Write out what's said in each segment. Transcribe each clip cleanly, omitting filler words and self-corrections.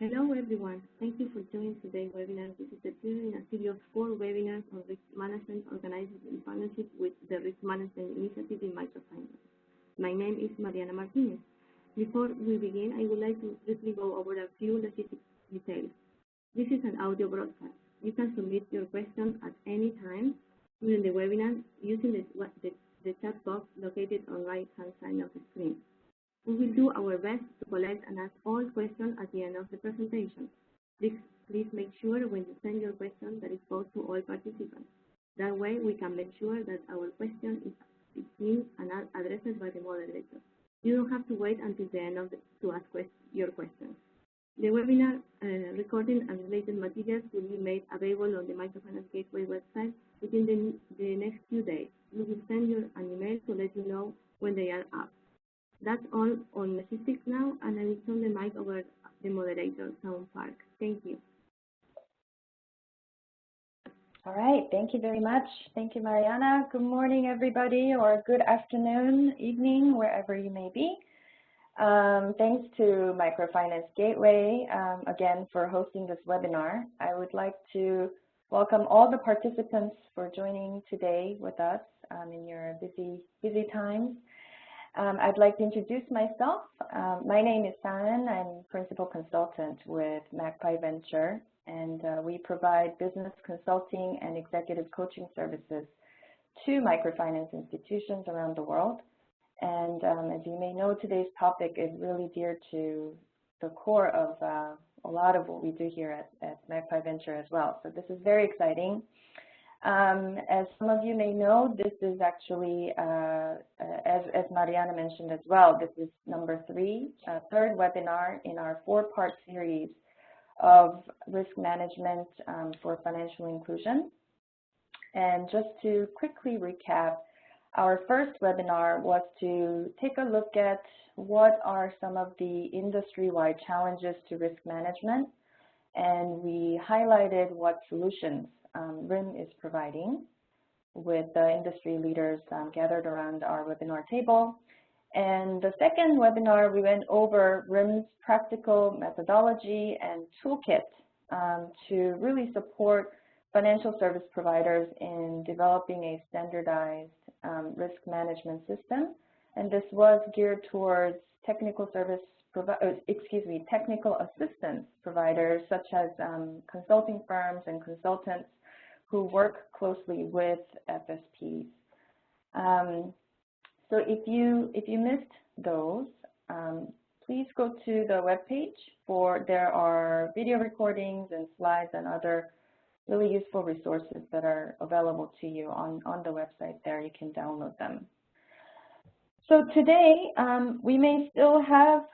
Hello everyone, thank you for joining today's webinar. This is the third in a series of 4 webinars on risk management organized in partnership with the Risk Management Initiative in Microfinance. My name is Mariana Martinez. Before we begin, I would like to briefly go over a few logistic details. This is an audio broadcast. You can submit your questions at any time during the webinar using the chat box located on the right-hand side of the screen. We will do our best to collect and answer all questions at the end of the presentation. Please make sure when you send your question that it goes to all participants. That way we can make sure that our question is seen and addressed by the moderator. You don't have to wait until the end to ask your questions. The webinar recording and related materials will be made available on the Microfinance Gateway website within the next few days. We will send you an email to let you know when they are up. That's all on logistics now, and I will turn the mic over to the moderator, Sound Park. Thank you. All right, thank you very much. Thank you, Mariana. Good morning, everybody, or good afternoon, evening, wherever you may be. Thanks to Microfinance Gateway, again, for hosting this webinar. I would like to welcome all the participants for joining today with us in your busy times. I'd like to introduce myself. My name is Sanan. I'm Principal Consultant with MFI Venture, and we provide business consulting and executive coaching services to microfinance institutions around the world. And as you may know, today's topic is really dear to the core of a lot of what we do here at MFI Venture as well. So this is very exciting. As some of you may know, this is actually, as Mariana mentioned as well, this is number third webinar in our 4-part series of risk management for financial inclusion. And just to quickly recap, our first webinar was to take a look at what are some of the industry-wide challenges to risk management, and we highlighted what solutions RIM is providing with the industry leaders gathered around our webinar table. And the second webinar, we went over RIM's practical methodology and toolkit to really support financial service providers in developing a standardized risk management system. And this was geared towards technical assistance providers such as consulting firms and consultants who work closely with FSPs. So if you missed those, please go to the webpage there are video recordings and slides and other really useful resources that are available to you on the website there. You can download them. So today, we may still have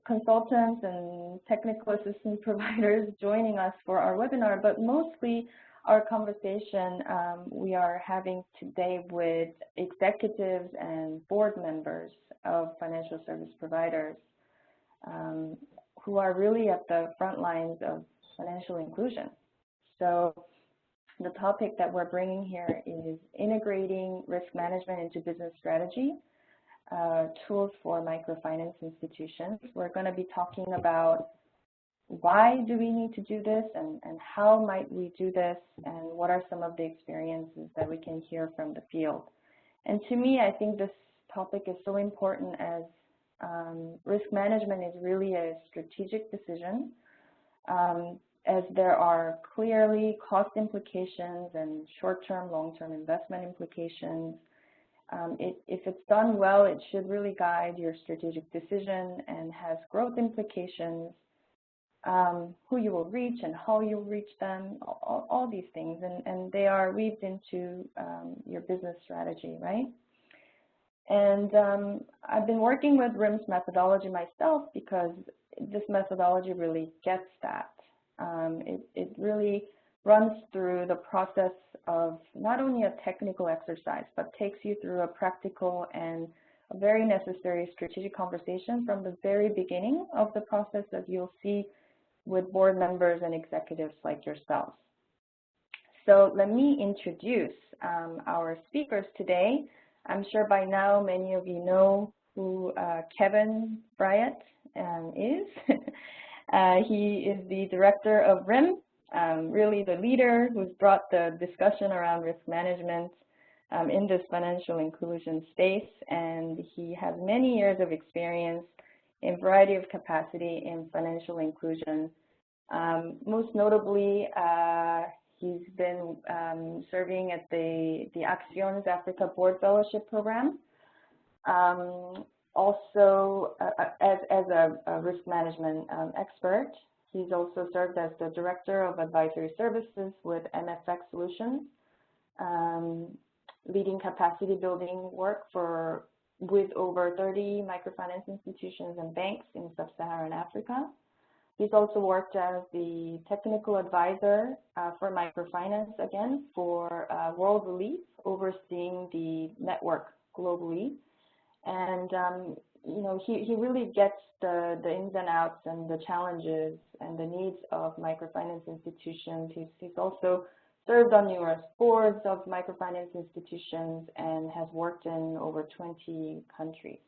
consultants and technical assistance providers joining us for our webinar, but mostly our conversation we are having today with executives and board members of financial service providers who are really at the front lines of financial inclusion. So the topic that we're bringing here is integrating risk management into business strategy, tools for microfinance institutions. We're going to be talking about why do we need to do this and how might we do this and what are some of the experiences that we can hear from the field. And to me, I think this topic is so important as risk management is really a strategic decision as there are clearly cost implications and short-term, long-term investment implications. If it's done well, it should really guide your strategic decision and has growth implications, who you will reach and how you'll reach them, all these things, and they are weaved into your business strategy, right? And I've been working with RIM's methodology myself because this methodology really gets that. It really runs through the process of not only a technical exercise, but takes you through a practical and a very necessary strategic conversation from the very beginning of the process, as you'll see with board members and executives like yourselves. So let me introduce our speakers today. I'm sure by now many of you know who Kevin Bryant is. He is the director of RIM, really the leader who's brought the discussion around risk management in this financial inclusion space, and he has many years of experience in a variety of capacity in financial inclusion. Most notably, he's been serving at the Actions Africa Board Fellowship Program. Also, as a risk management expert, he's also served as the Director of Advisory Services with MFIs Solutions, leading capacity building work with over 30 microfinance institutions and banks in sub-Saharan Africa. He's also worked as the technical advisor for microfinance, again, for World Relief, overseeing the network globally. And, you know, he really gets the ins and outs and the challenges and the needs of microfinance institutions. He's also served on numerous boards of microfinance institutions and has worked in over 20 countries.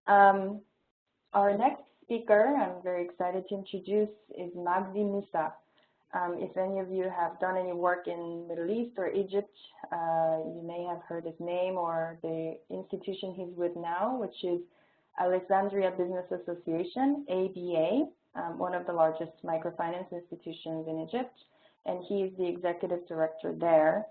Our next speaker, I'm very excited to introduce, is Magdi Musa. If any of you have done any work in Middle East or Egypt, you may have heard his name or the institution he's with now, which is Alexandria Business Association, ABA, one of the largest microfinance institutions in Egypt, and he is the executive director there.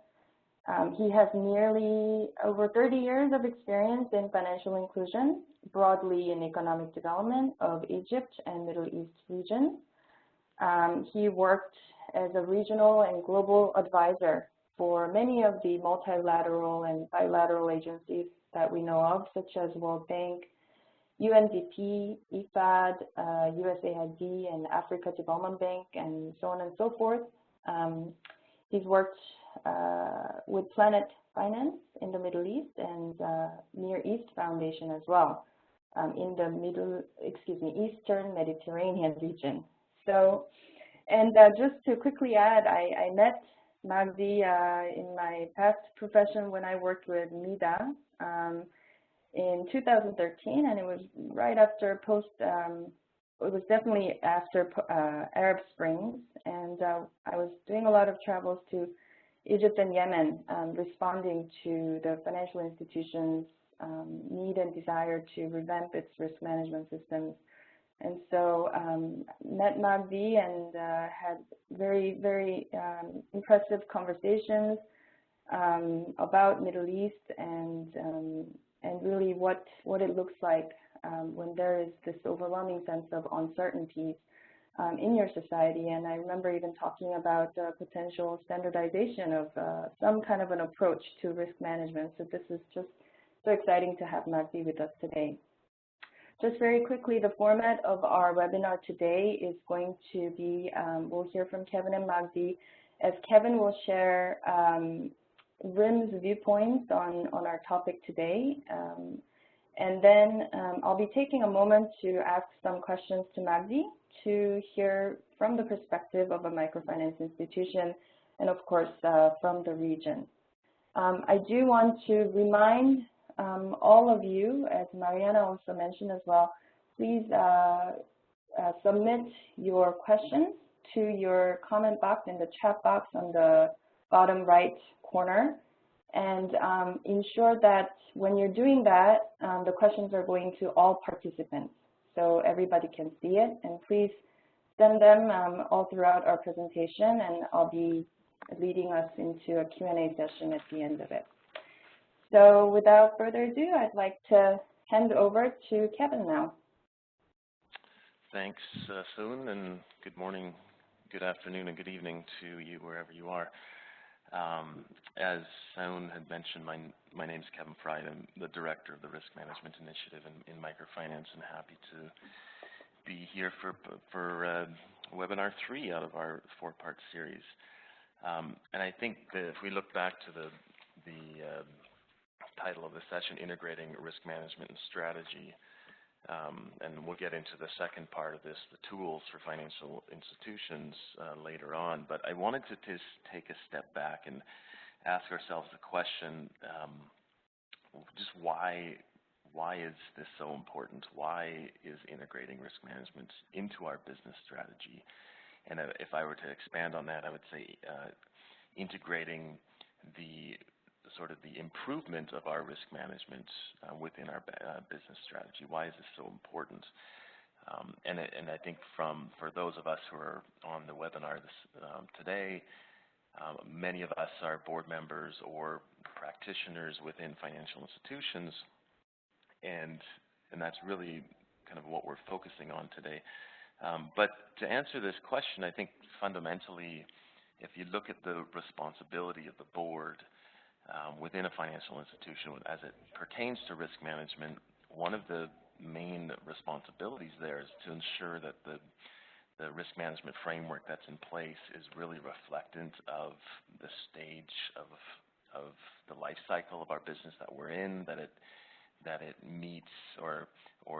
He has nearly over 30 years of experience in financial inclusion, broadly in economic development of Egypt and Middle East region. He worked as a regional and global advisor for many of the multilateral and bilateral agencies that we know of, such as World Bank, UNDP, IFAD, USAID, and Africa Development Bank, and so on and so forth. He's worked with Planet Finance in the Middle East and Near East Foundation as well in the Eastern Mediterranean region. So, and just to quickly add, I met Magdi in my past profession when I worked with MIDA in 2013, and it was right after it was definitely after Arab Springs, and I was doing a lot of travels to Egypt and Yemen, responding to the financial institutions' need and desire to revamp its risk management systems. And so met Magdi and had very, very impressive conversations about Middle East and really what it looks like when there is this overwhelming sense of uncertainties in your society. And I remember even talking about potential standardization of some kind of an approach to risk management. So this is just so exciting to have Magdi with us today. Just very quickly, the format of our webinar today is going to be, we'll hear from Kevin and Magdi, as Kevin will share RIM's viewpoints on our topic today. And then I'll be taking a moment to ask some questions to Magdi to hear from the perspective of a microfinance institution and, of course, from the region. I do want to remind all of you, as Mariana also mentioned as well, please submit your questions to your comment box in the chat box on the bottom right corner, and ensure that when you're doing that, the questions are going to all participants so everybody can see it, and please send them all throughout our presentation, and I'll be leading us into a Q&A session at the end of it. So without further ado, I'd like to hand over to Kevin now. Thanks, Soon, and good morning, good afternoon, and good evening to you wherever you are. As Soon had mentioned, my name is Kevin Fried. I'm the Director of the Risk Management Initiative in Microfinance, and happy to be here for webinar 3 out of our 4-part series. And I think that if we look back to the title of the session, Integrating Risk Management and Strategy, and we'll get into the second part of this, the tools for financial institutions later on. But I wanted to just take a step back and ask ourselves the question, just why Why is this so important? Why is integrating risk management into our business strategy? And if I were to expand on that, I would say integrating the sort of the improvement of our risk management within our business strategy. Why is this so important? And I think for those of us who are on the webinar today, many of us are board members or practitioners within financial institutions, and that's really kind of what we're focusing on today. But to answer this question, I think fundamentally, if you look at the responsibility of the board within a financial institution as it pertains to risk management, one of the main responsibilities there is to ensure that the risk management framework that's in place is really reflectant of the stage of the life cycle of our business that we're in, that it meets or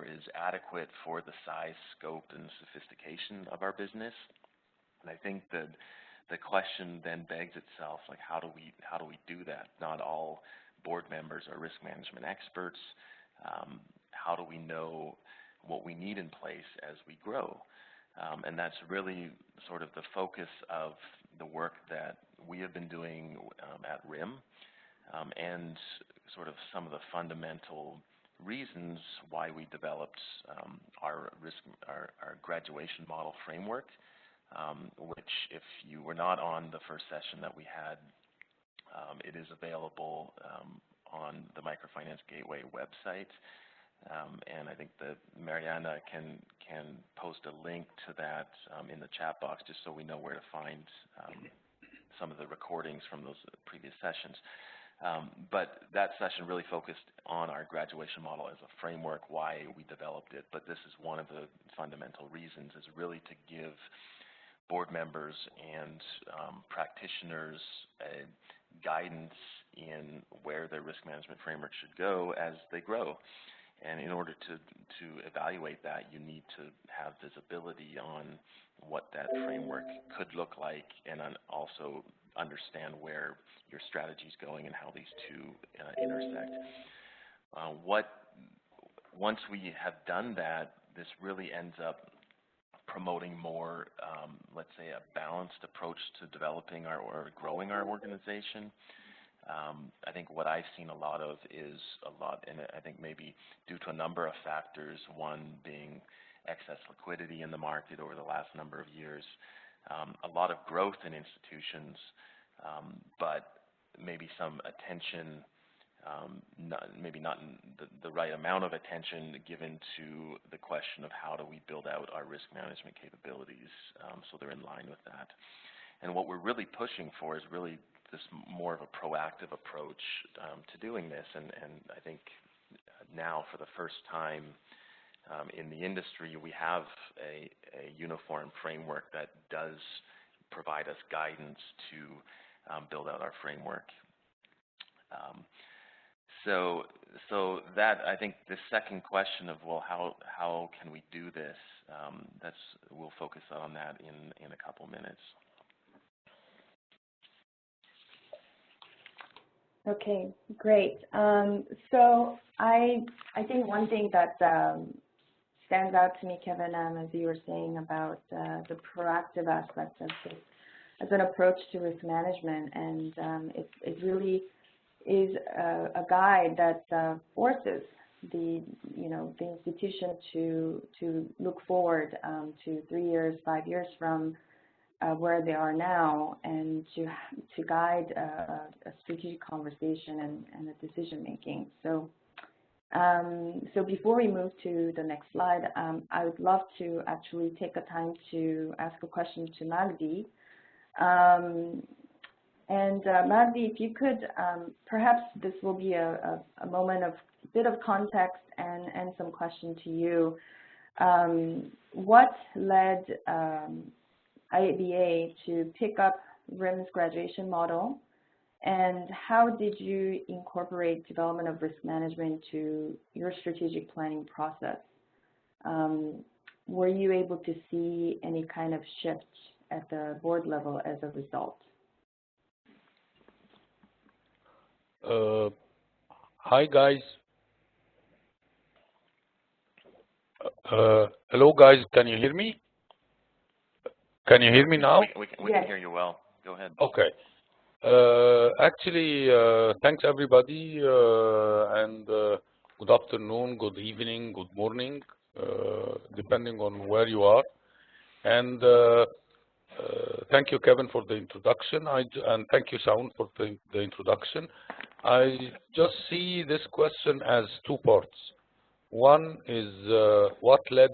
is adequate for the size, scope, and sophistication of our business. And I think that the question then begs itself, like, how do we do that? Not all board members are risk management experts. How do we know what we need in place as we grow? And that's really sort of the focus of the work that we have been doing at RIM, and sort of some of the fundamental reasons why we developed our graduation model framework, which, if you were not on the first session that we had, it is available on the Microfinance Gateway website. And I think that Mariana can post a link to that in the chat box, just so we know where to find some of the recordings from those previous sessions. But that session really focused on our graduation model as a framework, why we developed it. But this is one of the fundamental reasons, is really to give board members and practitioners guidance in where their risk management framework should go as they grow. And in order to evaluate that, you need to have visibility on what that framework could look like, and also understand where your strategy is going and how these two intersect. Once we have done that, this really ends up promoting more, let's say, a balanced approach to developing or growing our organization. I think what I've seen a lot of is and I think maybe due to a number of factors, one being excess liquidity in the market over the last number of years, a lot of growth in institutions, but maybe some attention, maybe not the right amount of attention given to the question of how do we build out our risk management capabilities so they're in line with that. And what we're really pushing for is really this more of a proactive approach to doing this. And I think now, for the first time in the industry, we have a uniform framework that does provide us guidance to build out our framework. So that, I think, the second question of, well, how can we do this? We'll focus on that in a couple minutes. Okay, great. So I think one thing that stands out to me, Kevin, as you were saying about the proactive aspect of this as an approach to risk management, and it really is a guide that forces the institution to look forward to 3 years, 5 years from where they are now, and to guide a strategic conversation and a decision making. So before we move to the next slide, I would love to actually take a time to ask a question to Magdi. Magdi, if you could, perhaps this will be a moment of a bit of context and some question to you. What led IABA to pick up RIM's graduation model, and how did you incorporate development of risk management to your strategic planning process? Were you able to see any kind of shifts at the board level as a result? Hi guys. Hello guys, can you hear me? Can you hear me now? We can hear you well. Go ahead. Okay. Actually, thanks everybody, and good afternoon, good evening, good morning, depending on where you are. And thank you, Kevin, for the introduction. And thank you, Saun, for the introduction. I just see this question as two parts. One is what led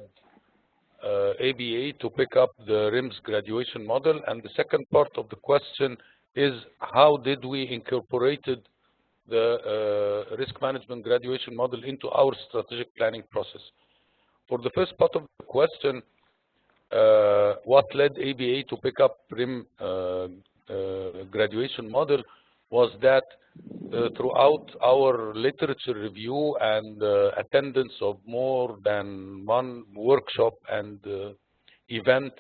ABA to pick up the RIMS graduation model, and the second part of the question is how did we incorporated the risk management graduation model into our strategic planning process. For the first part of the question, what led ABA to pick up RIM graduation model was that throughout our literature review and attendance of more than one workshop and event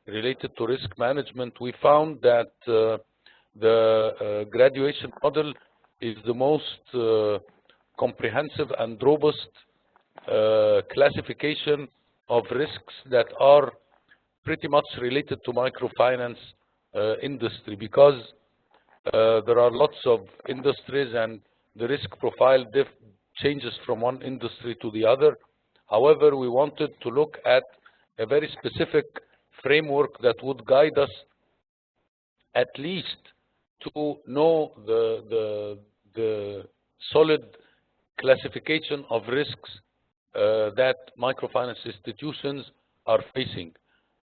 related to risk management, we found that the graduation model is the most comprehensive and robust classification of risks that are pretty much related to microfinance industry, because there are lots of industries and the risk profile changes from one industry to the other. However, we wanted to look at a very specific framework that would guide us at least to know the solid classification of risks that microfinance institutions are facing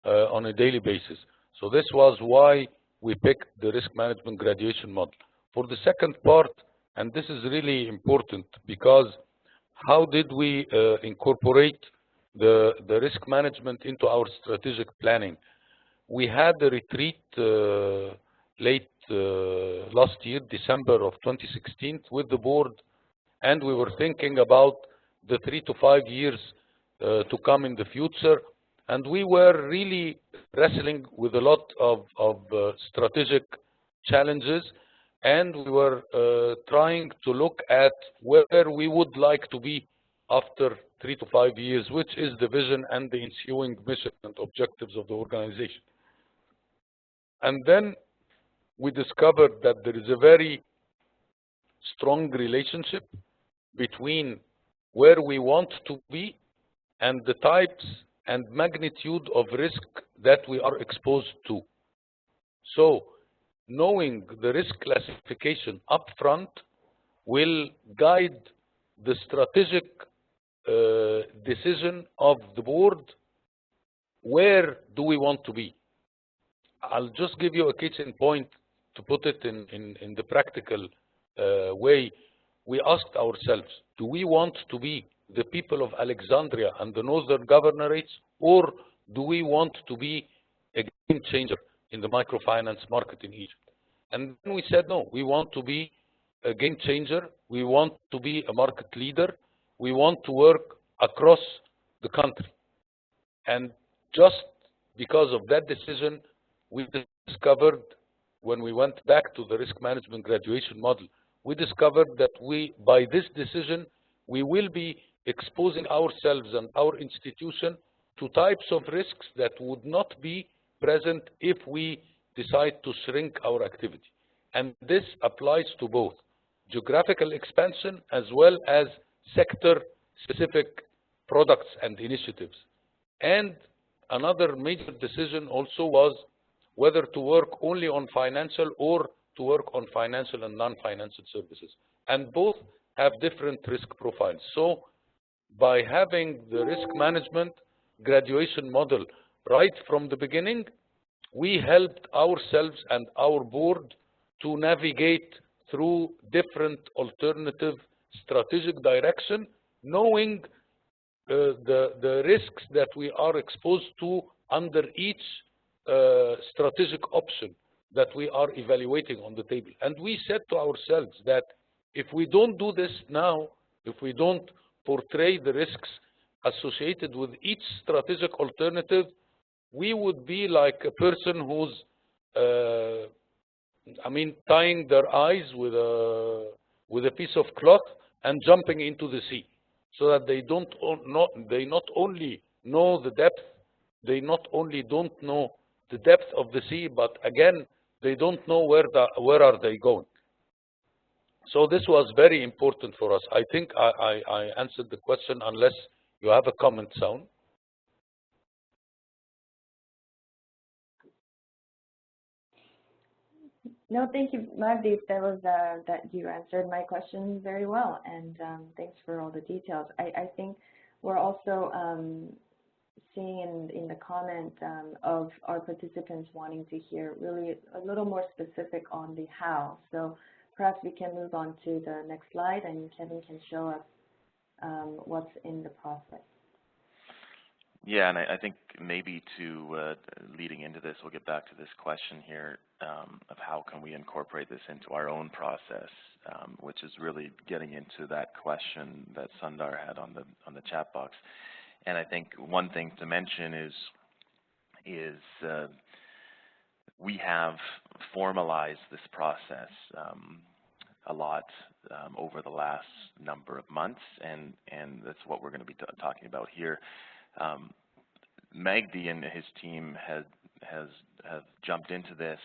on a daily basis. So this was why we picked the risk management graduation model. For the second part, and this is really important, because how did we incorporate the risk management into our strategic planning? We had a retreat late last year, December of 2016, with the board, and we were thinking about the 3 to 5 years to come in the future. And we were really wrestling with a lot of strategic challenges, and we were trying to look at where we would like to be after 3 to 5 years, which is the vision and the ensuing mission and objectives of the organization. And then we discovered that there is a very strong relationship between where we want to be and the types and magnitude of risk that we are exposed to. So knowing the risk classification upfront will guide the strategic decision of the board. Where do we want to be? I'll just give you a case in point to put it in the practical way. We asked ourselves, do we want to be the people of Alexandria and the northern governorates, or do we want to be a game changer in the microfinance market in Egypt? And then we said, no, we want to be a game changer. We want to be a market leader. We want to work across the country. And just because of that decision, we discovered, when we went back to the risk management graduation model, we discovered that by this decision, we will be exposing ourselves and our institution to types of risks that would not be present if we decide to shrink our activity. And this applies to both geographical expansion as well as sector-specific products and initiatives. And another major decision also was whether to work only on financial or to work on financial and non-financial services. And both have different risk profiles. So by having the risk management graduation model right from the beginning, we helped ourselves and our board to navigate through different alternative strategic direction, knowing the risks that we are exposed to under each strategic option that we are evaluating on the table. And we said to ourselves that if we don't do this now, if we don't portray the risks associated with each strategic alternative, we would be like a person who's, tying their eyes with a piece of cloth and jumping into the sea, so that they not only know the depth. They not only don't know the depth of the sea, but again, they don't know where are they going. So this was very important for us. I think I answered the question, unless you have a comment, Sound. No, thank you, Magdi. That you answered my question very well, and thanks for all the details. I think we're also seeing in the comment of our participants wanting to hear really a little more specific on the how. So perhaps we can move on to the next slide, and Kevin can show us what's in the process. Yeah, and I think maybe leading into this, we'll get back to this question here of how can we incorporate this into our own process, which is really getting into that question that Sundar had on the chat box. And I think one thing to mention is we have formalized this process a lot over the last number of months, and that's what we're going to be talking about here. Magdi and his team have jumped into this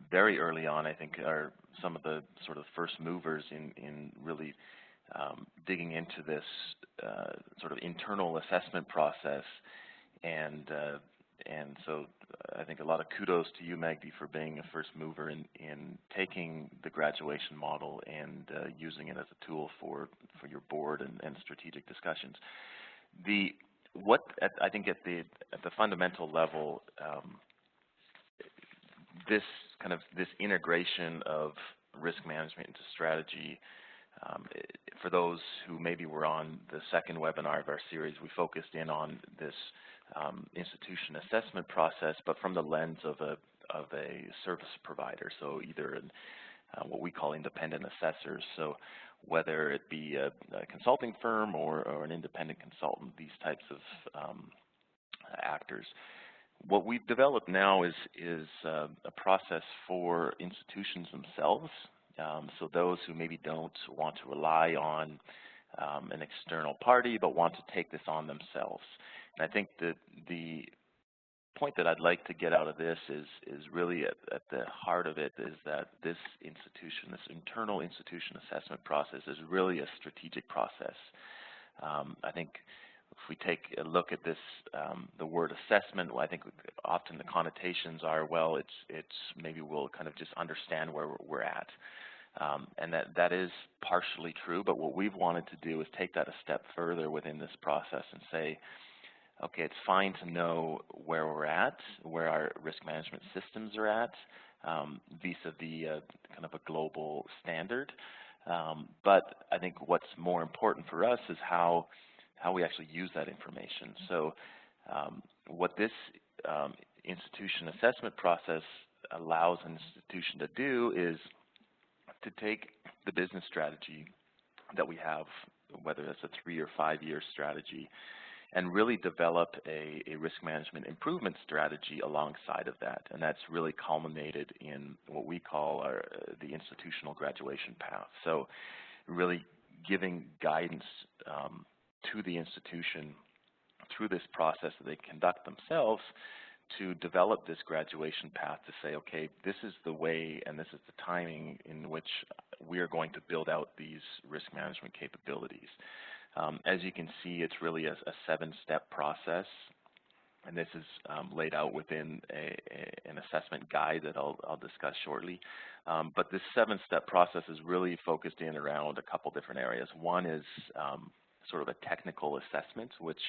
very early on. I think are some of the sort of first movers in really digging into this sort of internal assessment process, and so I think a lot of kudos to you, Magdi, for being a first mover in taking the graduation model and using it as a tool for your board and strategic discussions. I think at the fundamental level, this integration of risk management into strategy, for those who maybe were on the second webinar of our series, we focused in on this institution assessment process, but from the lens of a service provider, so either what we call independent assessors. So whether it be a consulting firm or an independent consultant, these types of actors. What we've developed now is a process for institutions themselves, so those who maybe don't want to rely on an external party but want to take this on themselves. And I think that the point that I'd like to get out of this is really at the heart of it is that this internal institution assessment process is really a strategic process. I think if we take a look at this, the word assessment, well, I think often the connotations are, well, it's maybe we'll kind of just understand where we're at. And that is partially true, but what we've wanted to do is take that a step further within this process and say, okay, it's fine to know where we're at, where our risk management systems are at, vis-a-vis kind of a global standard. But I think what's more important for us is how we actually use that information. So what this institution assessment process allows an institution to do is to take the business strategy that we have, whether that's a 3 or 5 year strategy, and really develop a risk management improvement strategy alongside of that. And that's really culminated in what we call the institutional graduation path. So really giving guidance to the institution through this process that they conduct themselves to develop this graduation path to say, okay, this is the way and this is the timing in which we are going to build out these risk management capabilities. As you can see, it's really a 7-step process, and this is laid out within an assessment guide that I'll discuss shortly. But this 7-step process is really focused in around a couple different areas. One is sort of a technical assessment, which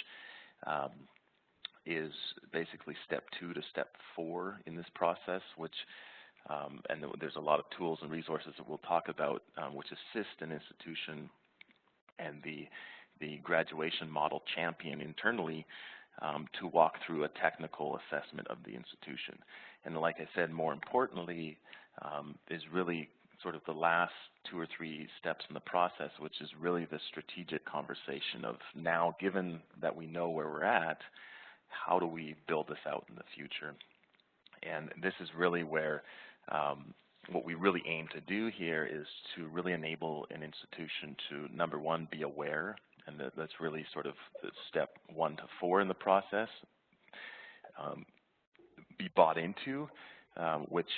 is basically step 2 to step 4 in this process, which and there's a lot of tools and resources that we'll talk about, which assist an institution and the graduation model champion internally to walk through a technical assessment of the institution. And like I said, more importantly, is really sort of the last 2 or 3 steps in the process, which is really the strategic conversation of now, given that we know where we're at, how do we build this out in the future? And this is really where what we really aim to do here is to really enable an institution to, number one, be aware and that's really sort of the step 1 to 4 in the process, be bought into, which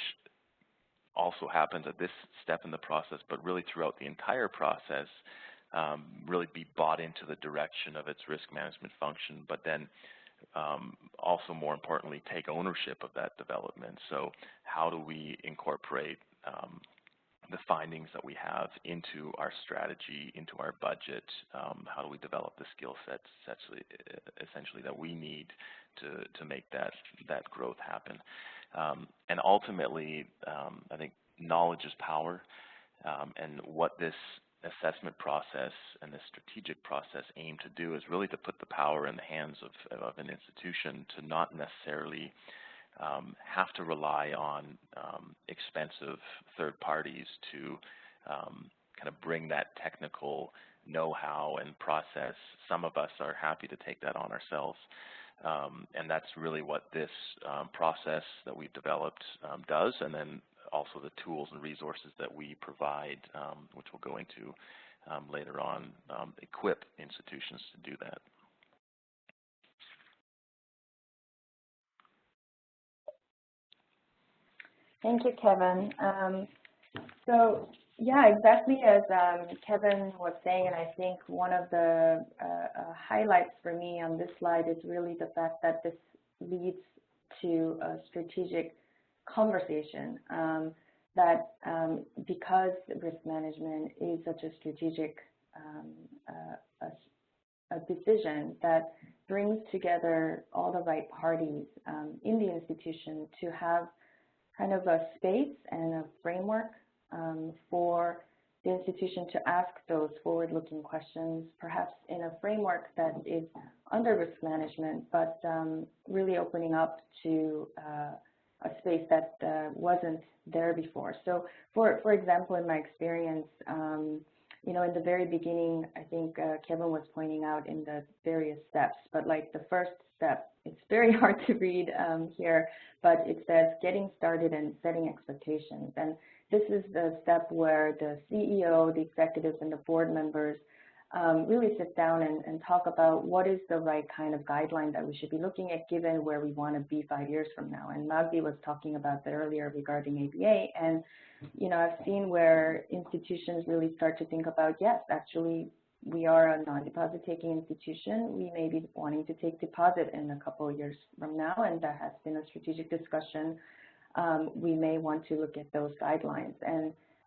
also happens at this step in the process, but really throughout the entire process, really be bought into the direction of its risk management function, but then also more importantly, take ownership of that development. So how do we incorporate the findings that we have into our strategy, into our budget? How do we develop the skill sets essentially that we need to make that growth happen? And ultimately, I think knowledge is power, and what this assessment process and the strategic process aim to do is really to put the power in the hands of an institution to not necessarily have to rely on expensive third parties to kind of bring that technical know-how and process. Some of us are happy to take that on ourselves, and that's really what this process that we've developed does, and then also the tools and resources that we provide, which we'll go into later on, equip institutions to do that. Thank you, Kevin. So yeah, exactly as Kevin was saying, and I think one of the highlights for me on this slide is really the fact that this leads to a strategic conversation, that because risk management is such a strategic a decision that brings together all the right parties in the institution to have kind of a space and a framework for the institution to ask those forward-looking questions, perhaps in a framework that is under risk management, but really opening up to a space that wasn't there before. So, for example, in my experience, you know, in the very beginning, I think Kevin was pointing out in the various steps, but like the first step, it's very hard to read here, but it says getting started and setting expectations. And this is the step where the CEO, the executives, and the board members really sit down and talk about what is the right kind of guideline that we should be looking at given where we want to be 5 years from now. And Magdi was talking about that earlier regarding ABA. And, you know, I've seen where institutions really start to think about, yes, actually, we are a non-deposit taking institution. We may be wanting to take deposit in a couple of years from now, and that has been a strategic discussion. We may want to look at those guidelines.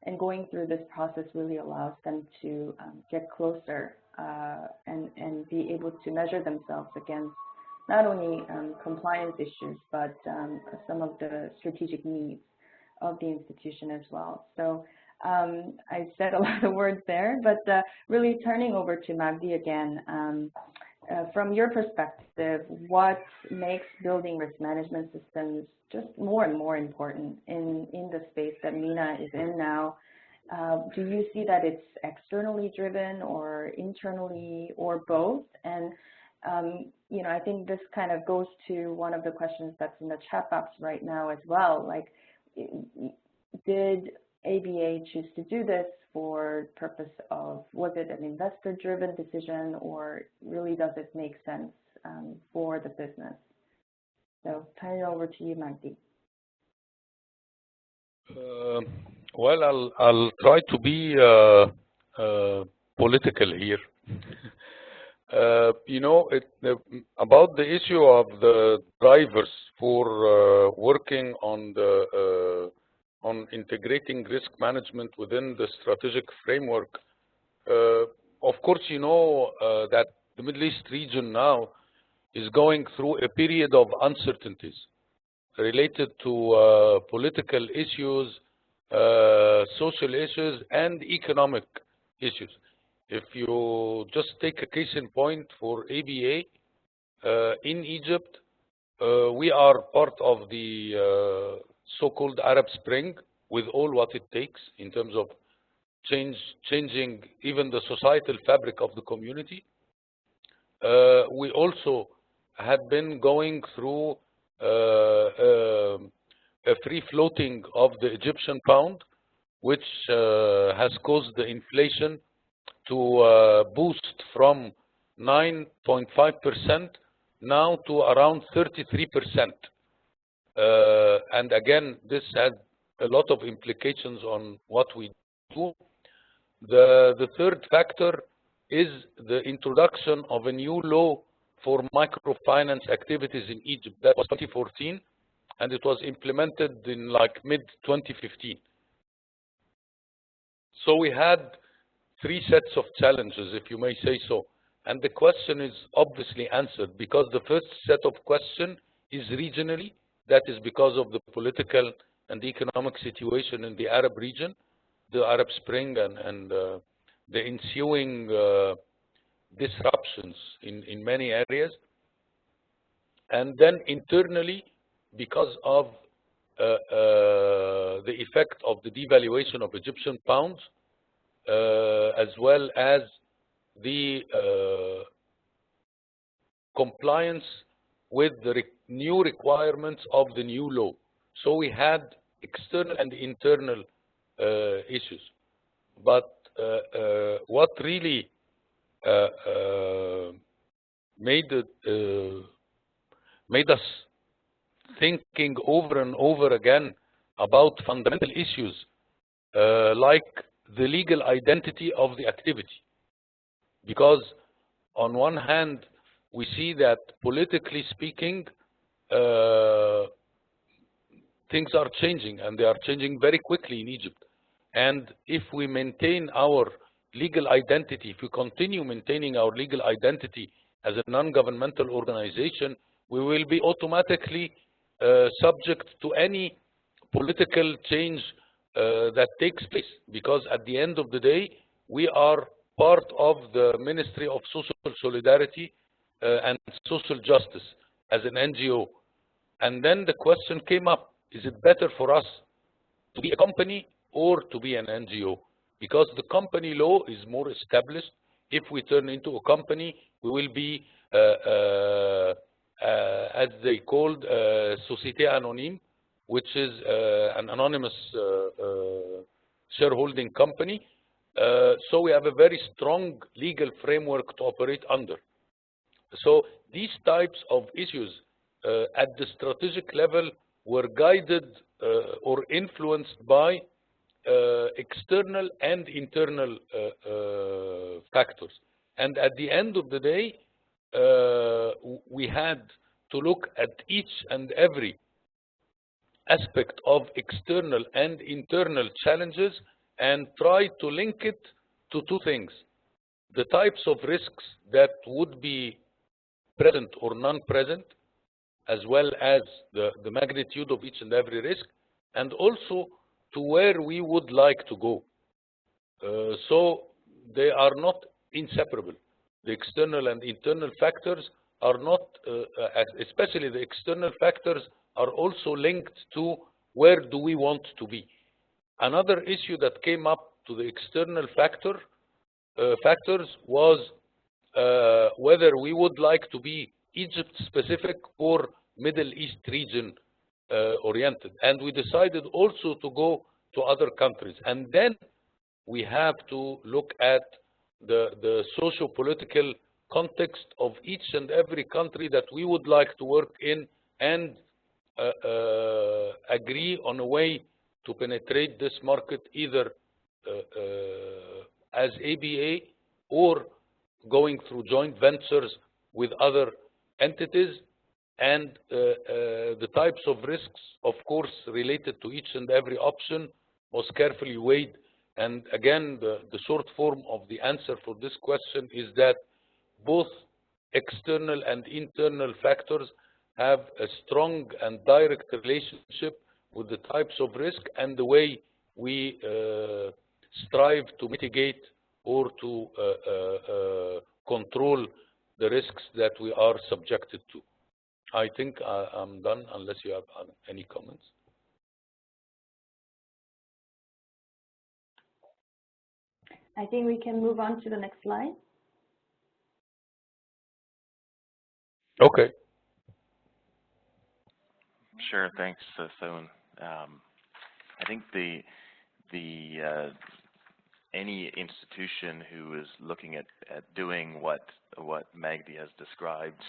And going through this process really allows them to get closer and be able to measure themselves against not only compliance issues, but some of the strategic needs of the institution as well. So I said a lot of words there, but really turning over to Magdi again, from your perspective, what makes building risk management systems just more and more important in the space that MENA is in now? Do you see that it's externally driven or internally or both? And, you know, I think this kind of goes to one of the questions that's in the chat box right now as well. Like, did ABA choose to do this for purpose of, was it an investor-driven decision, or really does it make sense for the business? So turn it over to you, Magdi. Well, I'll try to be political here. You know, about the issue of the drivers for working on the on integrating risk management within the strategic framework. Of course, you know that the Middle East region now is going through a period of uncertainties related to political issues, social issues, and economic issues. If you just take a case in point for ABA, in Egypt, we are part of the so-called Arab Spring, with all what it takes in terms of changing even the societal fabric of the community. We also had been going through a free floating of the Egyptian pound, which has caused the inflation to boost from 9.5% now to around 33%. And again, this had a lot of implications on what we do. The third factor is the introduction of a new law for microfinance activities in Egypt. That was 2014, and it was implemented in like mid-2015. So we had three sets of challenges, if you may say so. And the question is obviously answered, because the first set of question is regionally. That is because of the political and economic situation in the Arab region, the Arab Spring, and the ensuing disruptions in many areas. And then internally, because of the effect of the devaluation of Egyptian pounds, as well as the compliance with the new requirements of the new law. So we had external and internal issues. But what really made us thinking over and over again about fundamental issues, like the legal identity of the activity. Because on one hand, we see that politically speaking, things are changing, and they are changing very quickly in Egypt. And if we maintain our legal identity, if we continue maintaining our legal identity as a non-governmental organization, we will be automatically subject to any political change that takes place. Because at the end of the day, we are part of the Ministry of Social Solidarity and Social Justice as an NGO. And then the question came up, is it better for us to be a company or to be an NGO? Because the company law is more established. If we turn into a company, we will be, as they called, Société Anonyme, which is an anonymous shareholding company. So we have a very strong legal framework to operate under. So these types of issues at the strategic level were guided or influenced by external and internal factors. And at the end of the day, we had to look at each and every aspect of external and internal challenges and try to link it to two things: the types of risks that would be present or non-present, as well as the magnitude of each and every risk, and also to where we would like to go. So they are not inseparable. The external and internal factors are not, especially the external factors, are also linked to where do we want to be. Another issue that came up to the external factors was whether we would like to be Egypt-specific or Middle East region oriented. And we decided also to go to other countries. And then we have to look at the socio-political context of each and every country that we would like to work in, and agree on a way to penetrate this market, either as ABA or going through joint ventures with other entities. And the types of risks, of course, related to each and every option was carefully weighed. And again, the short form of the answer for this question is that both external and internal factors have a strong and direct relationship with the types of risk and the way we strive to mitigate or to control the risks that we are subjected to. I think I'm done, unless you have any comments. I think we can move on to the next slide. Okay. Sure, thanks, Soon. I think the any institution who is looking at doing what Magdi has described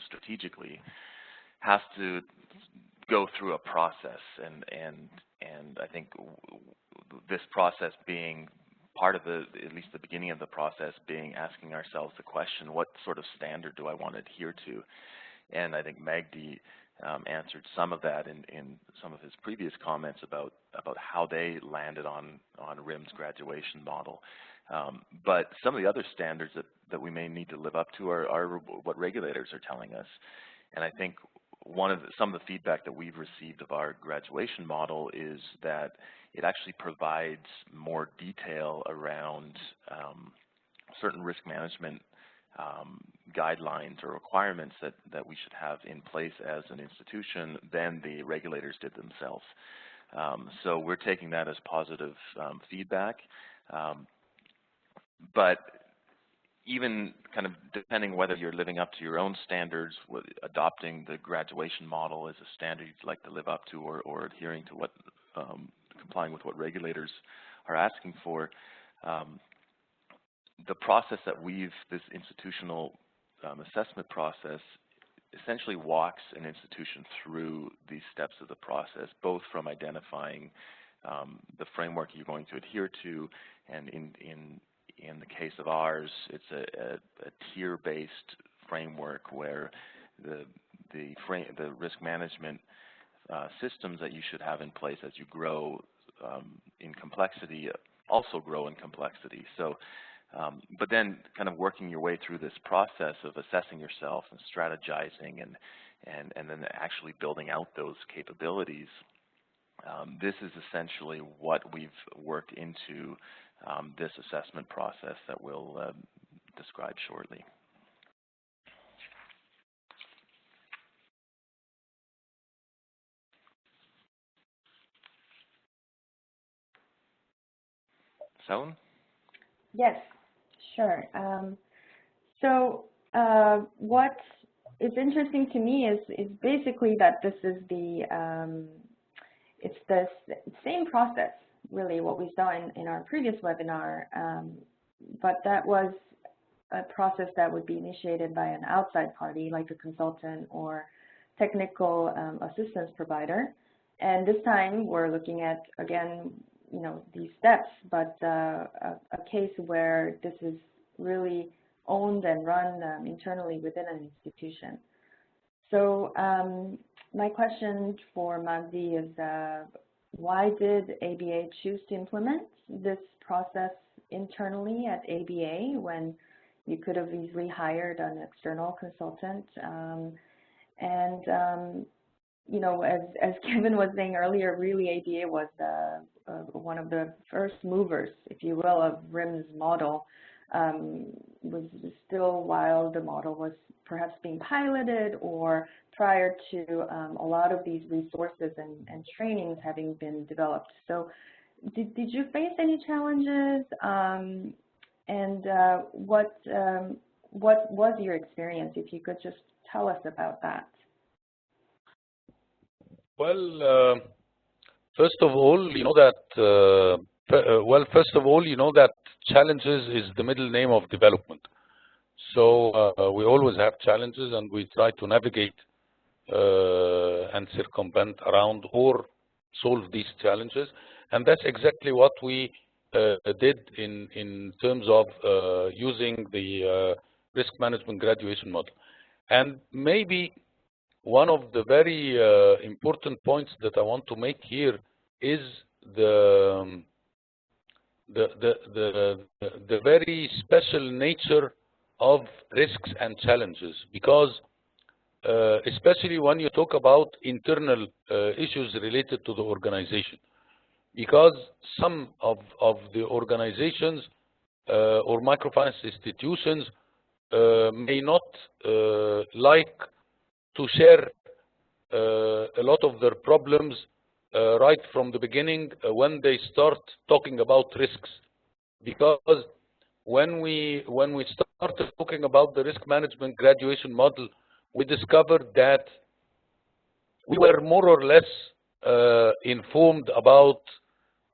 strategically has to go through a process, and I think this process being part of at least the beginning of the process being asking ourselves the question, what sort of standard do I want to adhere to? And I think Magdi answered some of that in some of his previous comments about how they landed on RIM's graduation model. But some of the other standards that we may need to live up to are what regulators are telling us. And I think some of the feedback that we've received of our graduation model is that it actually provides more detail around certain risk management guidelines or requirements that we should have in place as an institution than the regulators did themselves. So we're taking that as positive feedback. But even kind of depending whether you're living up to your own standards, adopting the graduation model as a standard you'd like to live up to, or adhering to what, complying with what regulators are asking for, the process that this institutional assessment process essentially walks an institution through these steps of the process, both from identifying the framework you're going to adhere to, and in the case of ours, it's a tier-based framework where the risk management systems that you should have in place as you grow in complexity also grow in complexity. So, but then kind of working your way through this process of assessing yourself and strategizing and then actually building out those capabilities, this is essentially what we've worked into this assessment process that we'll describe shortly. Soun? Yes, sure. So what is interesting to me is basically that this is it's the same process, really, what we saw in our previous webinar, but that was a process that would be initiated by an outside party, like a consultant or technical assistance provider. And this time we're looking at, again, these steps, but a case where this is really owned and run internally within an institution. So my question for Magdi is, why did ABA choose to implement this process internally at ABA when you could have easily hired an external consultant? As Kevin was saying earlier, really ABA was one of the first movers, if you will, of RIM's model. Was still while the model was perhaps being piloted or prior to a lot of these resources and trainings having been developed. So did you face any challenges, and what was your experience, if you could just tell us about that? Well, first of all, that challenges is the middle name of development. So we always have challenges, and we try to navigate and circumvent around or solve these challenges. And that's exactly what we did in terms of using the risk management graduation model. And maybe one of the very important points that I want to make here is the very special nature of risks and challenges, because especially when you talk about internal issues related to the organization, because some of the organizations or microfinance institutions may not like to share a lot of their problems right from the beginning when they start talking about risks, because when we started talking about the risk management graduation model, we discovered that we were more or less informed about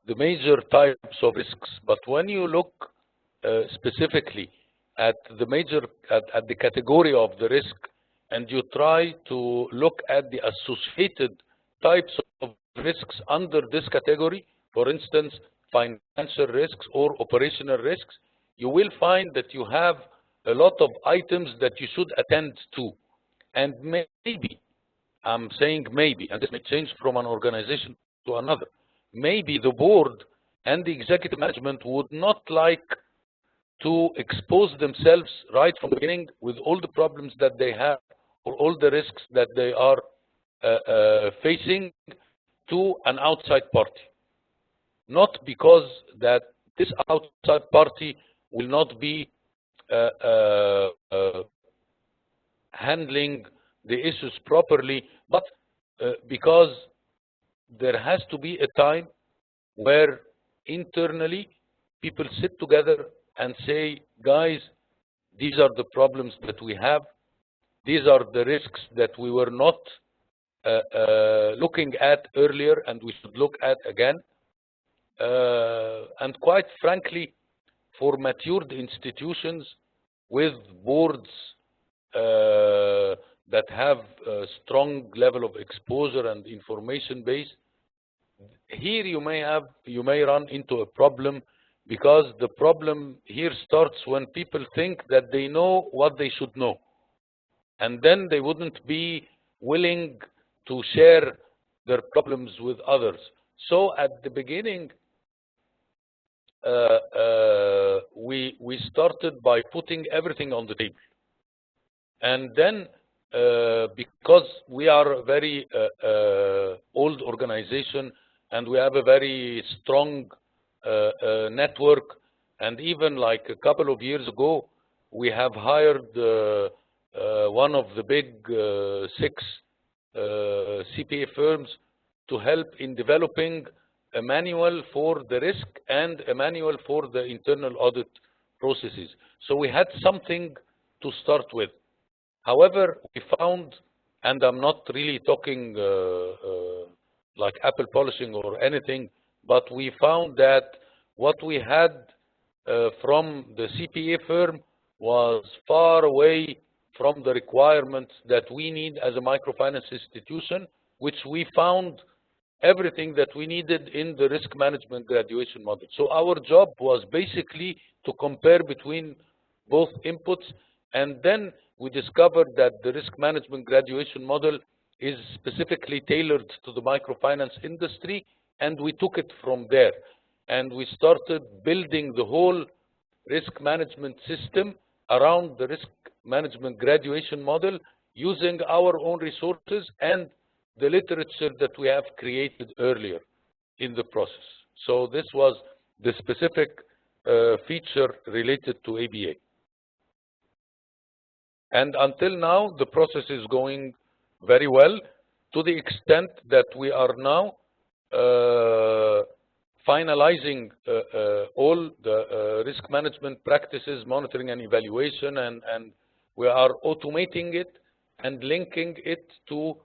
the major types of risks. But when you look specifically at the at the category of the risk, and you try to look at the associated types of risks under this category, for instance, financial risks or operational risks, you will find that you have a lot of items that you should attend to. And maybe, I'm saying maybe, and this may change from an organization to another, maybe the board and the executive management would not like to expose themselves right from the beginning with all the problems that they have or all the risks that they are facing to an outside party. Not because that this outside party will not be handling the issues properly, but because there has to be a time where internally people sit together and say, guys, these are the problems that we have. These are the risks that we were not looking at earlier and we should look at again. And quite frankly, for matured institutions with boards that have a strong level of exposure and information base, here you may run into a problem, because the problem here starts when people think that they know what they should know, and then they wouldn't be willing to share their problems with others. So at the beginning, we started by putting everything on the table. And then, because we are a very old organization and we have a very strong network, and even like a couple of years ago, we have hired one of the big 6 CPA firms to help in developing a manual for the risk and a manual for the internal audit processes. So we had something to start with. However, we found, and I'm not really talking like apple polishing or anything, but we found that what we had from the CPA firm was far away from the requirements that we need as a microfinance institution, which we found everything that we needed in the risk management graduation model. So our job was basically to compare between both inputs, and then we discovered that the risk management graduation model is specifically tailored to the microfinance industry, and we took it from there. And we started building the whole risk management system around the risk management graduation model, using our own resources and the literature that we have created earlier in the process. So this was the specific feature related to ABA. And until now, the process is going very well, to the extent that we are now finalizing all the risk management practices, monitoring and evaluation, and we are automating it and linking it to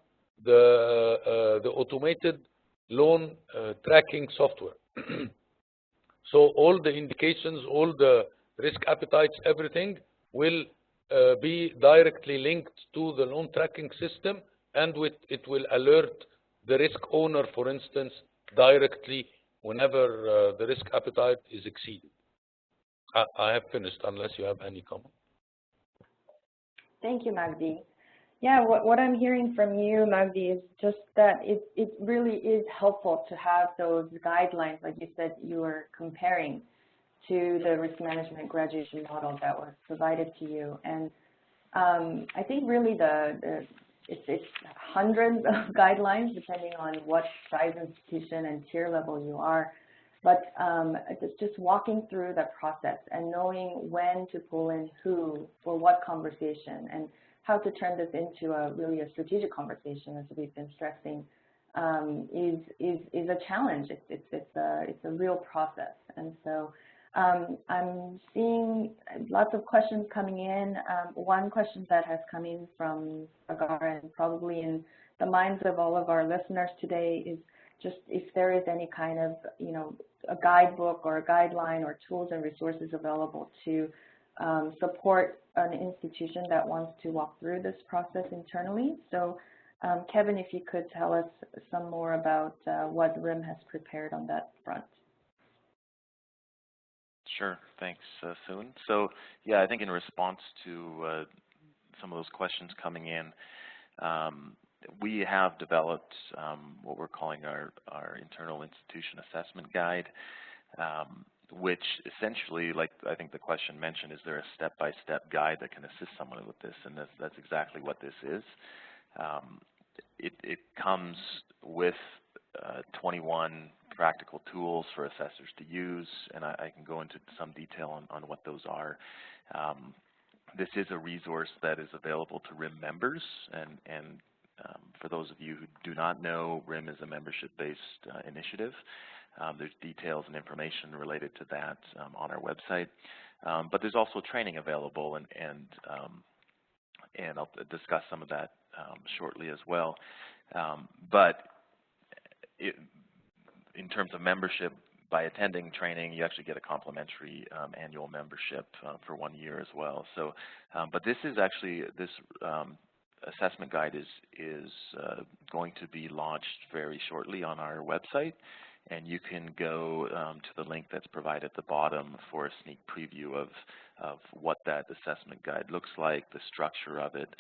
the automated loan tracking software. So all the indications, all the risk appetites, everything will be directly linked to the loan tracking system, and it will alert the risk owner, for instance, directly whenever the risk appetite is exceeded. I have finished, unless you have any comment. Thank you, Magdi. Yeah, what I'm hearing from you, Magdi, is just that it really is helpful to have those guidelines, like you said, you were comparing to the risk management graduation model that was provided to you. And I think really it's hundreds of guidelines depending on what size institution and tier level you are. But just walking through that process and knowing when to pull in who for what conversation, and how to turn this into really a strategic conversation, as we've been stressing, is a challenge. It's a real process. And so I'm seeing lots of questions coming in. One question that has come in from Agar, and probably in the minds of all of our listeners today, is just if there is any kind of, a guidebook or a guideline or tools and resources available to support an institution that wants to walk through this process internally. So Kevin, if you could tell us some more about what RIM has prepared on that front. Sure, thanks, Soon. So yeah, I think in response to some of those questions coming in, we have developed what we're calling our internal institution assessment guide, which essentially, like I think the question mentioned, is there a step-by-step guide that can assist someone with this? And that's exactly what this is. It comes with 21 practical tools for assessors to use, and I can go into some detail on what those are. This is a resource that is available to RIM members, and for those of you who do not know, RIM is a membership-based initiative. There's details and information related to that on our website, but there's also training available, and I'll discuss some of that shortly as well. But in terms of membership, by attending training, you actually get a complimentary annual membership for 1 year as well. So, but this is actually, this assessment guide is going to be launched very shortly on our website, and you can go to the link that's provided at the bottom for a sneak preview of what that assessment guide looks like, the structure of it.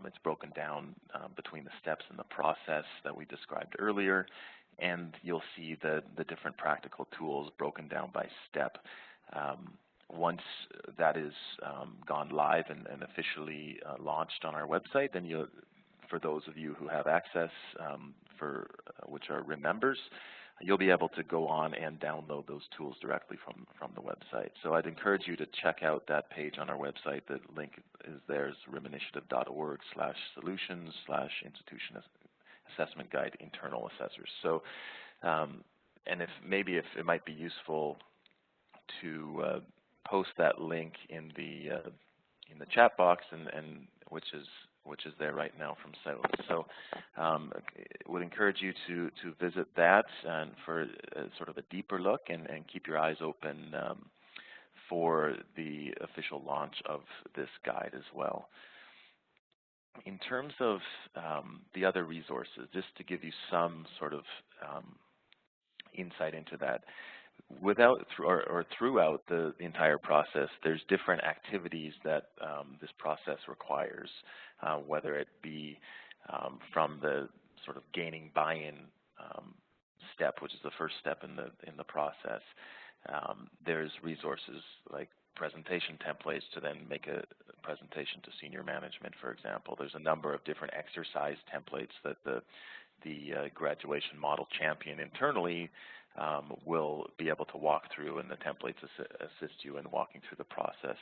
It's broken down between the steps in the process that we described earlier, and you'll see the different practical tools broken down by step. Once that is gone live and officially launched on our website, then for those of you who have access, which are RIM members, you'll be able to go on and download those tools directly from the website. So I'd encourage you to check out that page on our website. The link is there, is riminitiative.org/solutions/institution assessment guide internal assessors. So, and if it might be useful to post that link in the chat box, and which is there right now from South. So would encourage you to visit that and for sort of a deeper look, and keep your eyes open for the official launch of this guide as well. In terms of the other resources, just to give you some sort of insight into that, throughout the entire process, there's different activities that this process requires, whether it be from the sort of gaining buy-in step, which is the first step in the process. There's resources like presentation templates to then make a presentation to senior management, for example. There's a number of different exercise templates that the graduation model champion internally will be able to walk through, and the templates assist you in walking through the process.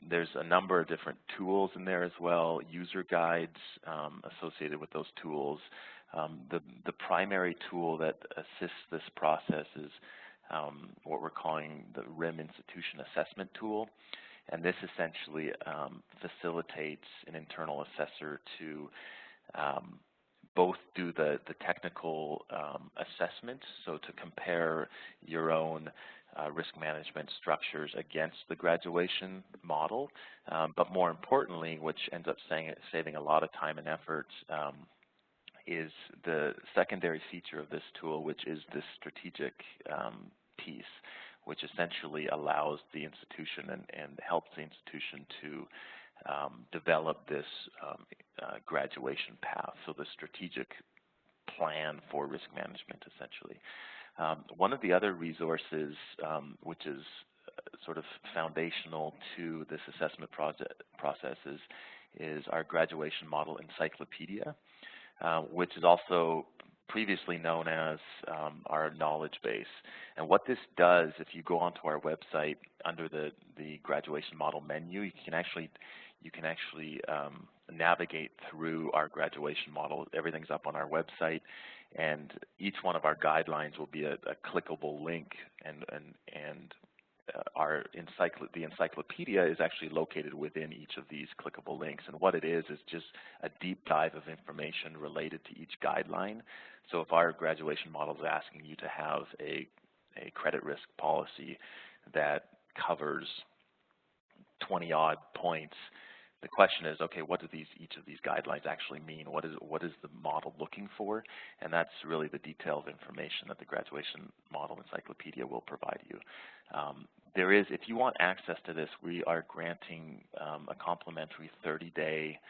There's a number of different tools in there as well, user guides associated with those tools. The primary tool that assists this process is what we're calling the RIM Institution Assessment Tool, and this essentially facilitates an internal assessor to both do the technical assessment, so to compare your own risk management structures against the graduation model, but more importantly, which ends up saving a lot of time and effort, is the secondary feature of this tool, which is this strategic piece, which essentially allows the institution and helps the institution to develop this graduation path, so the strategic plan for risk management, essentially. One of the other resources, which is sort of foundational to this assessment process, is our graduation model encyclopedia, which is also previously known as our knowledge base. And what this does, if you go onto our website under the graduation model menu, you can actually navigate through our graduation model. Everything's up on our website, and each one of our guidelines will be a clickable link, and the encyclopedia is actually located within each of these clickable links. And what it is just a deep dive of information related to each guideline. So if our graduation model is asking you to have a credit risk policy that covers 20-odd points, the question is, okay, what do each of these guidelines actually mean? What is the model looking for? And that's really the detailed information that the graduation model encyclopedia will provide you. If you want access to this, we are granting a complimentary 30-day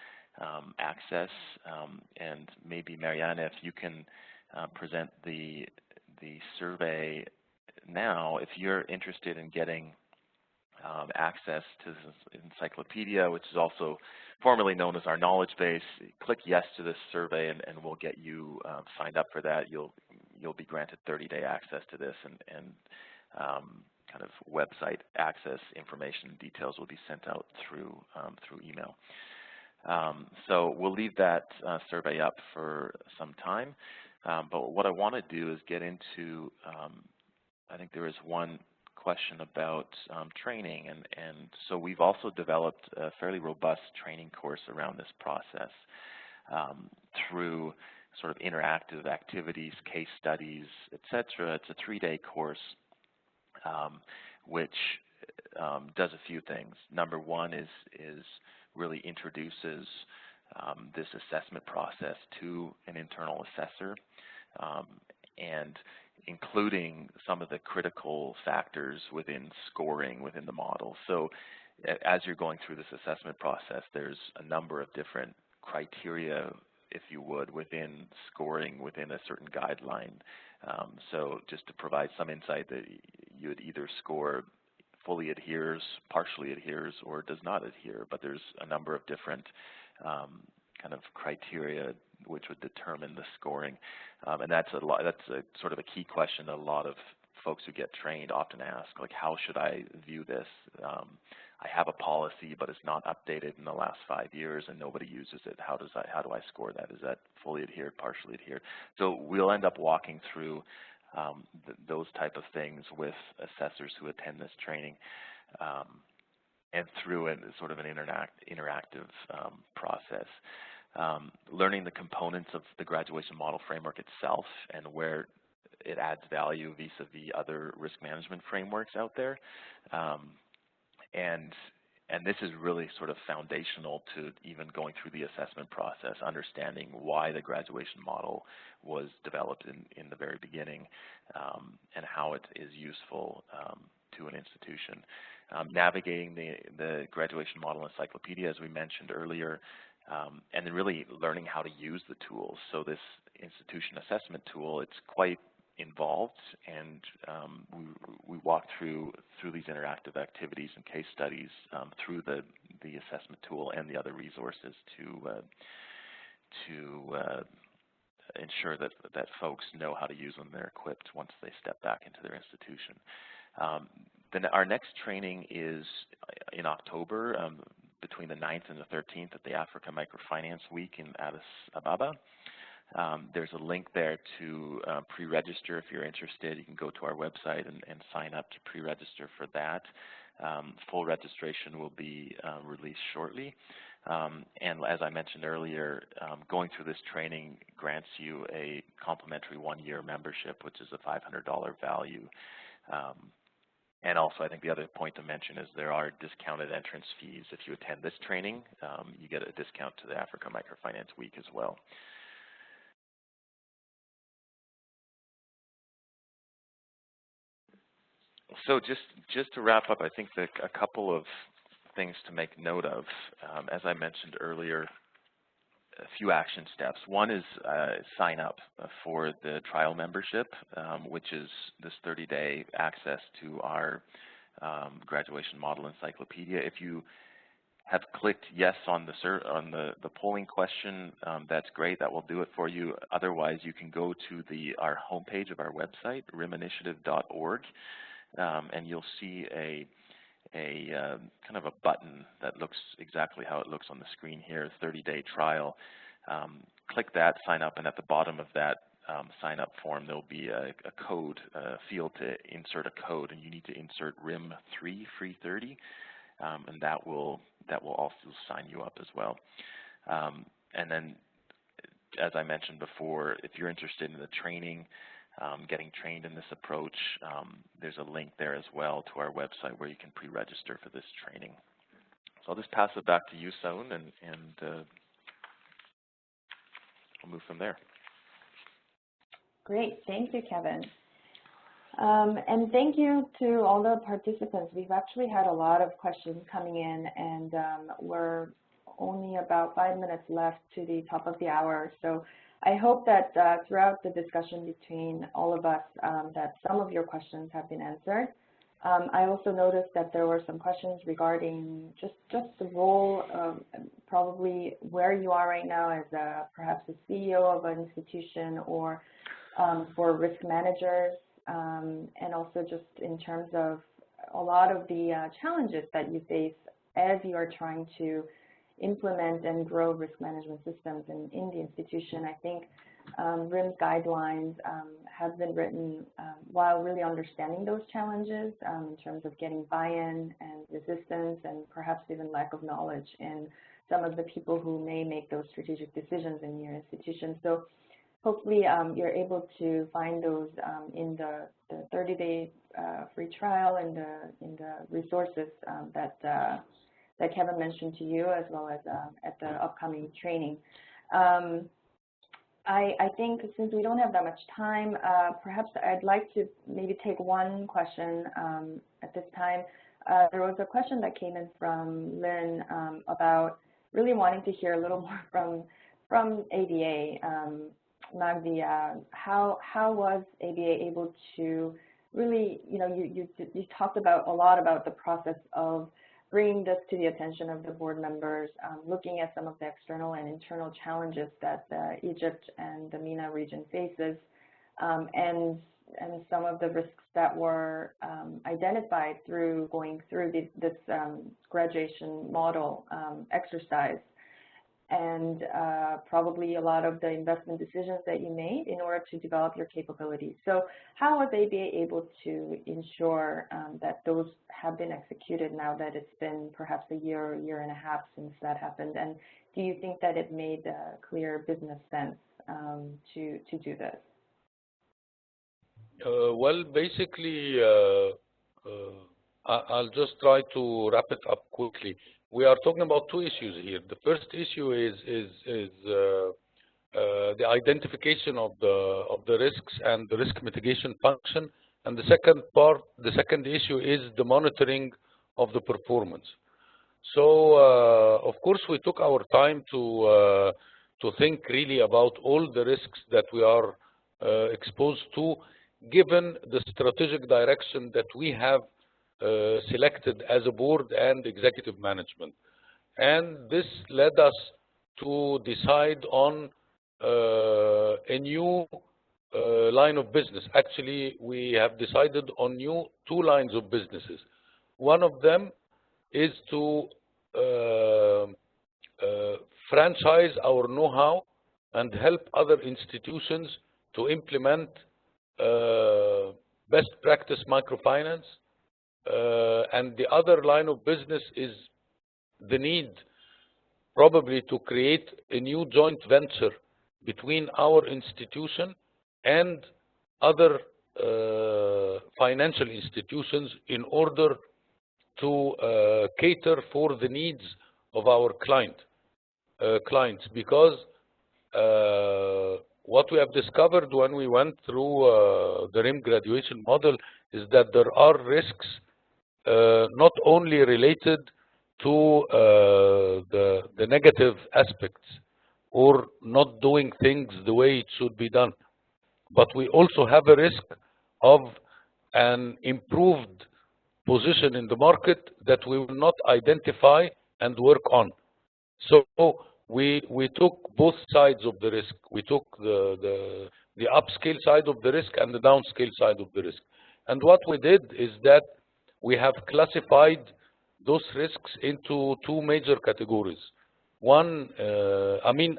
access. And maybe Marianne, if you can present the survey now, if you're interested in getting access to this encyclopedia, which is also formerly known as our knowledge base, click yes to this survey, and we'll get you signed up for that. You'll be granted 30-day access to this, and kind of website access information and details will be sent out through email. So we'll leave that survey up for some time. But what I want to do is get into, I think there is one question about training, and so we've also developed a fairly robust training course around this process through sort of interactive activities, case studies, etc. It's a 3-day course which does a few things. Number one is really introduces this assessment process to an internal assessor, and including some of the critical factors within scoring within the model. So as you're going through this assessment process, there's a number of different criteria, if you would, within scoring within a certain guideline. So just to provide some insight, that you would either score fully adheres, partially adheres, or does not adhere, but there's a number of different kind of criteria which would determine the scoring, and that's a sort of a key question that a lot of folks who get trained often ask, like, how should I view this? I have a policy, but it's not updated in the last 5 years, and nobody uses it. How do I score that? Is that fully adhered, partially adhered? So we'll end up walking through those type of things with assessors who attend this training, and through sort of an interactive process. Learning the components of the graduation model framework itself and where it adds value vis-a-vis other risk management frameworks out there. And this is really sort of foundational to even going through the assessment process, understanding why the graduation model was developed in the very beginning, and how it is useful to an institution. Navigating the graduation model encyclopedia, as we mentioned earlier, and then really learning how to use the tools. So this institution assessment tool, it's quite involved, and we walk through these interactive activities and case studies through the assessment tool and the other resources to ensure that folks know how to use them. They're equipped once they step back into their institution. Then our next training is in October, between the 9th and the 13th at the Africa Microfinance Week in Addis Ababa. There's a link there to pre-register if you're interested. You can go to our website and sign up to pre-register for that. Full registration will be released shortly. And as I mentioned earlier, going through this training grants you a complimentary 1-year membership, which is a $500 value. And also, I think the other point to mention is there are discounted entrance fees. If you attend this training, you get a discount to the Africa Microfinance Week as well. So just to wrap up, I think that a couple of things to make note of. As I mentioned earlier, a few action steps. One is sign up for the trial membership, which is this 30-day access to our graduation model encyclopedia. If you have clicked yes on the polling question, that's great. That will do it for you. Otherwise, you can go to our homepage of our website, riminitiative.org, and you'll see a kind of a button that looks exactly how it looks on the screen here, 30-day trial. Click that, sign up, and at the bottom of that sign-up form, there'll be a code, a field to insert a code, and you need to insert RIM3 free 30, and that will also sign you up as well. And then, as I mentioned before, if you're interested in the training, getting trained in this approach, there's a link there as well to our website where you can pre-register for this training. So I'll just pass it back to you, Saun, and we'll move from there. Great, thank you, Kevin. And thank you to all the participants. We've actually had a lot of questions coming in, and we're only about 5 minutes left to the top of the hour. So I hope that throughout the discussion between all of us, that some of your questions have been answered. I also noticed that there were some questions regarding just the role, probably where you are right now as perhaps a CEO of an institution, or for risk managers, and also just in terms of a lot of the challenges that you face as you are trying to implement and grow risk management systems in the institution. I think RIM's guidelines have been written while really understanding those challenges in terms of getting buy-in and resistance, and perhaps even lack of knowledge in some of the people who may make those strategic decisions in your institution. So hopefully you're able to find those in the 30-day free trial and in the resources that Kevin mentioned to you, as well as at the upcoming training. I think since we don't have that much time, perhaps I'd like to maybe take one question at this time. There was a question that came in from Lynn about really wanting to hear a little more from ABA. Magdi, how was ABA able to really, you talked about a lot about the process of bringing this to the attention of the board members, looking at some of the external and internal challenges that Egypt and the MENA region faces, and some of the risks that were identified through going through this graduation model exercise, and probably a lot of the investment decisions that you made in order to develop your capabilities. So how was ABA able to ensure that those have been executed now that it's been perhaps a year and a half since that happened? And do you think that it made clear business sense to do this? Well, basically, I'll just try to wrap it up quickly. We are talking about two issues here. The first issue is the identification of the risks and the risk mitigation function, and the second issue is the monitoring of the performance. So, of course, we took our time to think really about all the risks that we are exposed to, given the strategic direction that we have selected as a board and executive management. And this led us to decide on a new line of business. Actually, we have decided on two lines of businesses. One of them is to franchise our know-how and help other institutions to implement best practice microfinance. And the other line of business is the need probably to create a new joint venture between our institution and other financial institutions in order to cater for the needs of our clients. Because what we have discovered when we went through the RIM graduation model is that there are risks not only related to the negative aspects or not doing things the way it should be done, but we also have a risk of an improved position in the market that we will not identify and work on. So we took both sides of the risk. We took the upscale side of the risk and the downscale side of the risk. And what we did is that we have classified those risks into two major categories. One,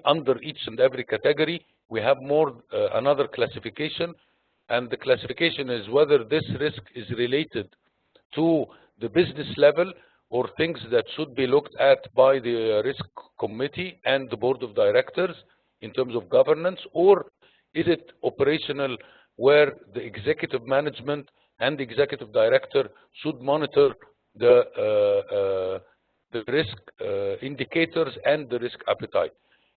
under each and every category, we have more another classification, and the classification is whether this risk is related to the business level or things that should be looked at by the risk committee and the board of directors in terms of governance, or is it operational where the executive management and the executive director should monitor the risk indicators and the risk appetite.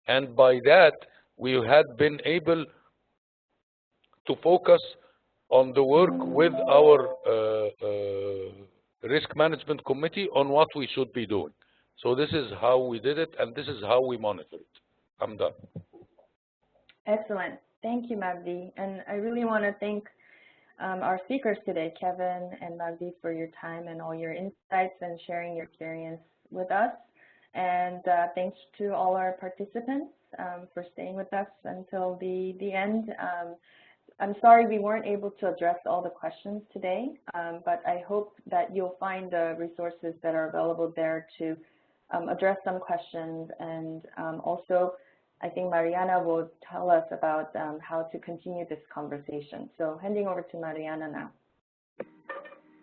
And by that, we had been able to focus on the work with our risk management committee on what we should be doing. So this is how we did it, and this is how we monitor it. I'm done. Excellent. Thank you, Magdi. And I really want to thank our speakers today, Kevin and Magdi, for your time and all your insights and sharing your experience with us. And thanks to all our participants for staying with us until the end. I'm sorry we weren't able to address all the questions today, but I hope that you'll find the resources that are available there to address some questions. And also, I think Mariana will tell us about how to continue this conversation. So handing over to Mariana now.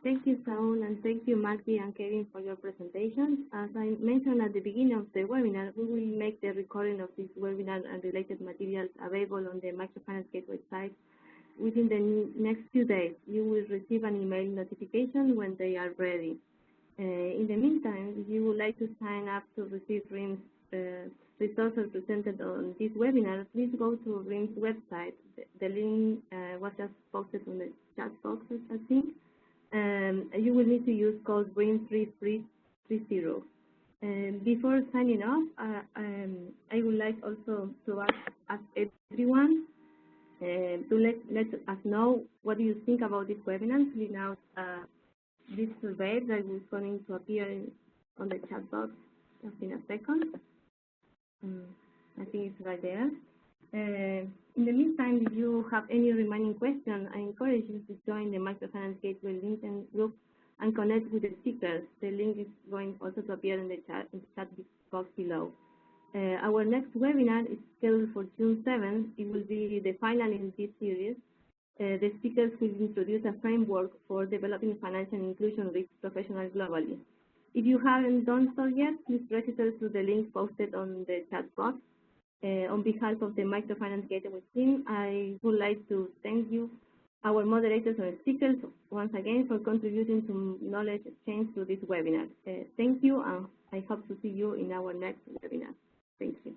Thank you, Saul, and thank you, Magdi and Kevin, for your presentations. As I mentioned at the beginning of the webinar, we will make the recording of this webinar and related materials available on the Microfinance Gate website within the next few days. You will receive an email notification when they are ready. In the meantime, if you would like to sign up to receive RIM's resources presented on this webinar, please go to RIM's website. The link was just posted on the chat boxes, I think. You will need to use code RIM3330. Before signing off, I would like also to ask everyone to let us know what do you think about this webinar, filling out this survey that is going to appear on the chat box just in a second. I think it's right there. In the meantime, if you have any remaining questions, I encourage you to join the Microfinance Gateway LinkedIn group and connect with the speakers. The link is going also to appear in the chat box below. Our next webinar is scheduled for June 7th. It will be the final in this series. The speakers will introduce a framework for developing financial inclusion risk professionals globally. If you haven't done so yet, please register through the link posted on the chat box. On behalf of the Microfinance Gateway team, I would like to thank you, our moderators and speakers, once again for contributing to knowledge exchange through this webinar. Thank you, and I hope to see you in our next webinar. Thank you.